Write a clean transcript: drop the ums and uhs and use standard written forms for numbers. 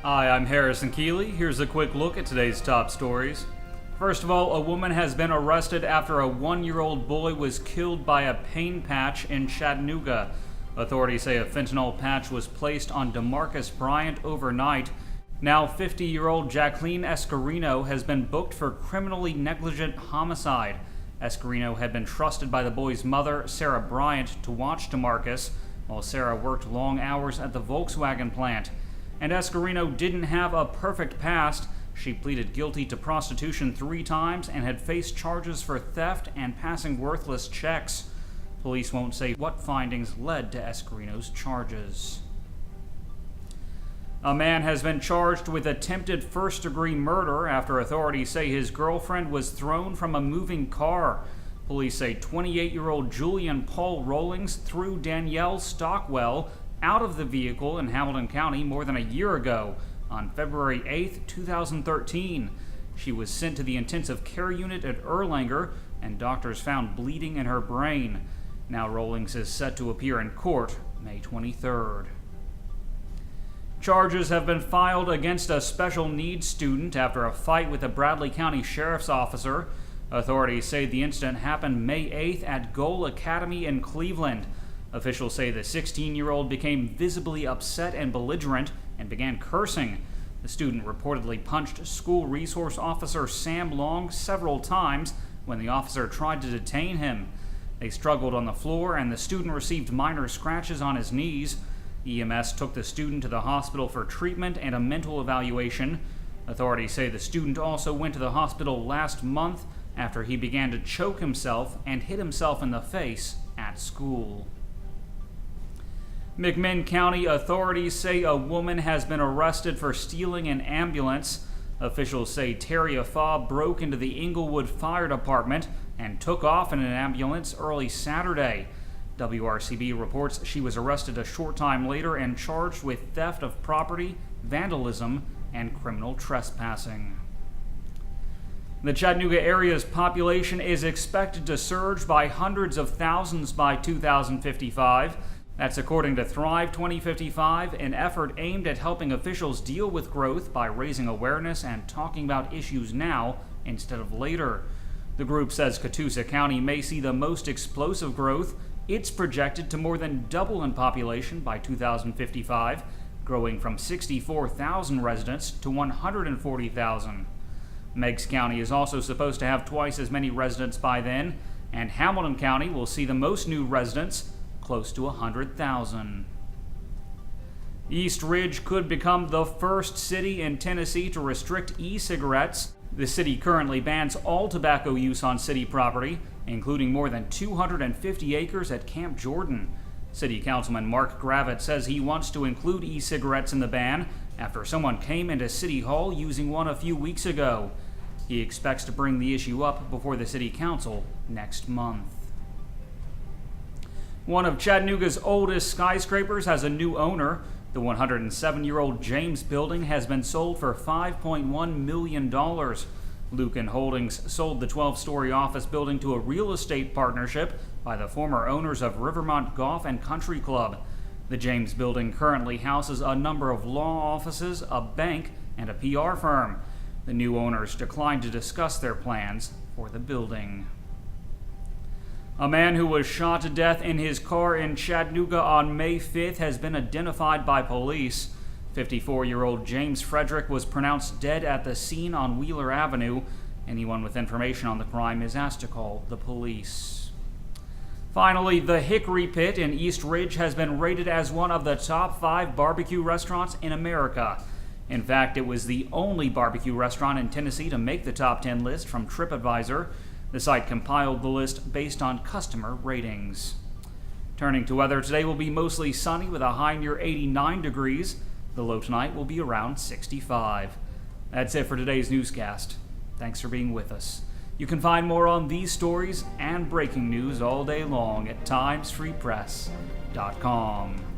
Hi, I'm Harrison Keeley. Here's a quick look at today's top stories. First of all, a woman has been arrested after a 1-year-old boy was killed by a pain patch in Chattanooga. Authorities say a fentanyl patch was placed on Demarcus Bryant overnight. Now 50-year-old Jaquelne Escareno has been booked for criminally negligent homicide. Escareno had been trusted by the boy's mother, Sarah Bryant, to watch Demarcus, while Sarah worked long hours at the Volkswagen plant. And Escareno didn't have a perfect past. She pleaded guilty to prostitution 3 times and had faced charges for theft and passing worthless checks. Police won't say what findings led to Escareno's charges. A man has been charged with attempted first-degree murder after authorities say his girlfriend was thrown from a moving car. Police say 28-year-old Julian Paul Rollings threw Danielle Stockwell out of the vehicle in Hamilton County more than a year ago, on February 8, 2013. She was sent to the intensive care unit at Erlanger, and doctors found bleeding in her brain. Now Rollings is set to appear in court May 23rd. Charges have been filed against a special needs student after a fight with a Bradley County Sheriff's officer. Authorities say the incident happened May 8th at Goal Academy in Cleveland. Officials say the 16-year-old became visibly upset and belligerent and began cursing. The student reportedly punched school resource officer Sam Long several times when the officer tried to detain him. They struggled on the floor and the student received minor scratches on his knees. EMS took the student to the hospital for treatment and a mental evaluation. Authorities say the student also went to the hospital last month after he began to choke himself and hit himself in the face at school. McMinn County authorities say a woman has been arrested for stealing an ambulance. Officials say Terry Afa broke into the Inglewood Fire Department and took off in an ambulance early Saturday. WRCB reports she was arrested a short time later and charged with theft of property, vandalism, and criminal trespassing. The Chattanooga area's population is expected to surge by hundreds of thousands by 2055. That's according to Thrive 2055, an effort aimed at helping officials deal with growth by raising awareness and talking about issues now instead of later. The group says Catoosa County may see the most explosive growth. It's projected to more than double in population by 2055, growing from 64,000 residents to 140,000. Meigs County is also supposed to have twice as many residents by then, and Hamilton County will see the most new residents, close to 100,000. East Ridge could become the first city in Tennessee to restrict e-cigarettes. The city currently bans all tobacco use on city property, including more than 250 acres at Camp Jordan. City Councilman Mark Gravett says he wants to include e-cigarettes in the ban after someone came into City Hall using one a few weeks ago. He expects to bring the issue up before the City Council next month. One of Chattanooga's oldest skyscrapers has a new owner. The 107-year-old James Building has been sold for $5.1 million. Lucan Holdings sold the 12-story office building to a real estate partnership by the former owners of Rivermont Golf and Country Club. The James Building currently houses a number of law offices, a bank, and a PR firm. The new owners declined to discuss their plans for the building. A man who was shot to death in his car in Chattanooga on May 5th has been identified by police. 54-year-old James Frederick was pronounced dead at the scene on Wheeler Avenue. Anyone with information on the crime is asked to call the police. Finally, the Hickory Pit in East Ridge has been rated as one of the top 5 barbecue restaurants in America. In fact, it was the only barbecue restaurant in Tennessee to make the top 10 list from TripAdvisor. The site compiled the list based on customer ratings. Turning to weather, today will be mostly sunny with a high near 89 degrees. The low tonight will be around 65. That's it for today's newscast. Thanks for being with us. You can find more on these stories and breaking news all day long at timesfreepress.com.